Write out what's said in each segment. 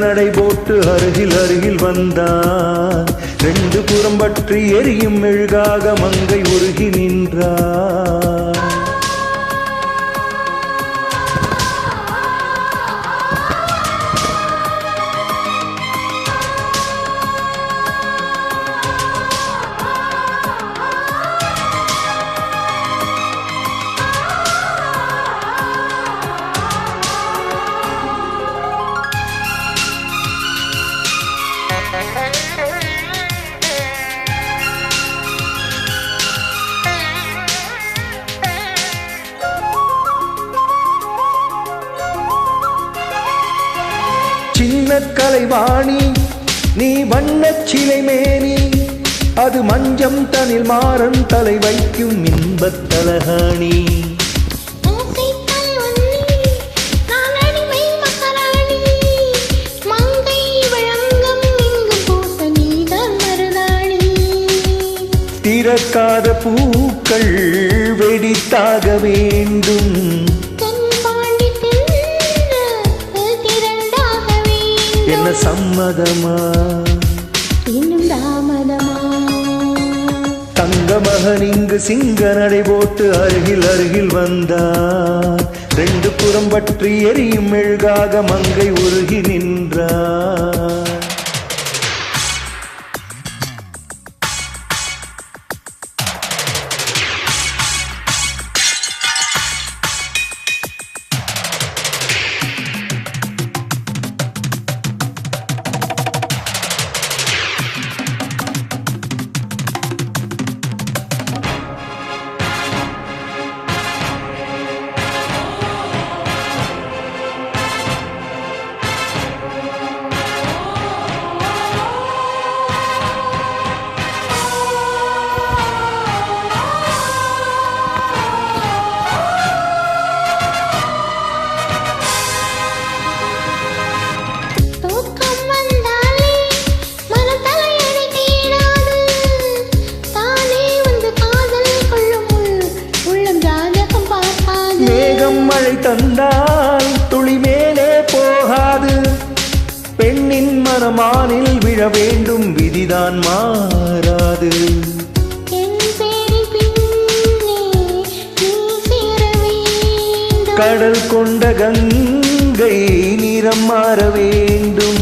நடை போட்டு அருகில் அருகில் வந்தான். ரெண்டு புறம் பற்றி எரியும் மெழுகாக மங்கை உருகி நின்றார். சின்ன கலைவாணி நீ வண்ணச் சிலை மேனி, அது மஞ்சம் தனில் மாறன் தலை வைக்கும் இன்பத் தலகாணி. திறக்காத பூக்கள் வெடித்தாக வேண்டும், என்ன சம்மதமா இன்னும் தாமதமா? தங்க மகன் இங்கு சிங்க நடை போட்டு அருகில் அருகில் வந்தார். ரெண்டு புறம் பற்றி எரியும் மெழுகாக மங்கை உருகி நின்றார். மழை தந்தால் துளி மேலே போகாது, பெண்ணின் மனமானில் விழ வேண்டும் விதிதான் மாறாது. கடல் கொண்ட கங்கை நிறம் மாற வேண்டும்,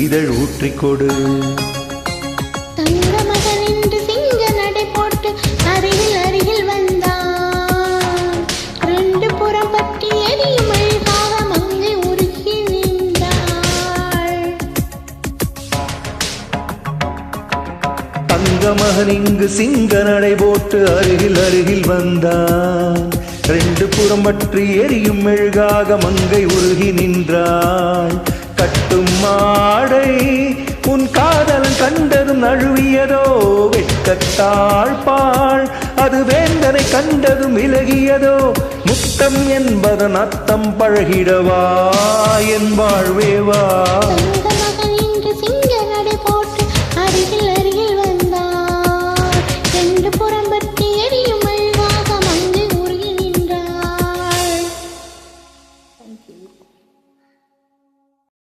இதழ் ஊற்றிக்கொடு. அருகில் அருகில் வந்தான். ரெண்டு புறம் பற்றி எரியும் மெழுகாக மங்கை உருகி நின்றாள். தங்க மகன் இங்கு சிங்க நடை போட்டு அருகில் அருகில் வந்தான். ரெண்டு புறம் பற்றி எரியும் மெழுகாக மங்கை உருகி நின்றாள். கட்டும் மாடை உன் காதலன் கண்டதும் நழுவியதோ, வெட்கத்தாழ்பாள் அது வேந்தனை கண்டதும் விலகியதோ. முத்தம் என்பதன் அர்த்தம் பழகிடவா என் வாழ்வேவா. அருகில் அருகில் வந்தார். ரெண்டு புறம் பற்றி எரியும் மெழுகாக மங்கை உருகி நின்றாள். Thank you.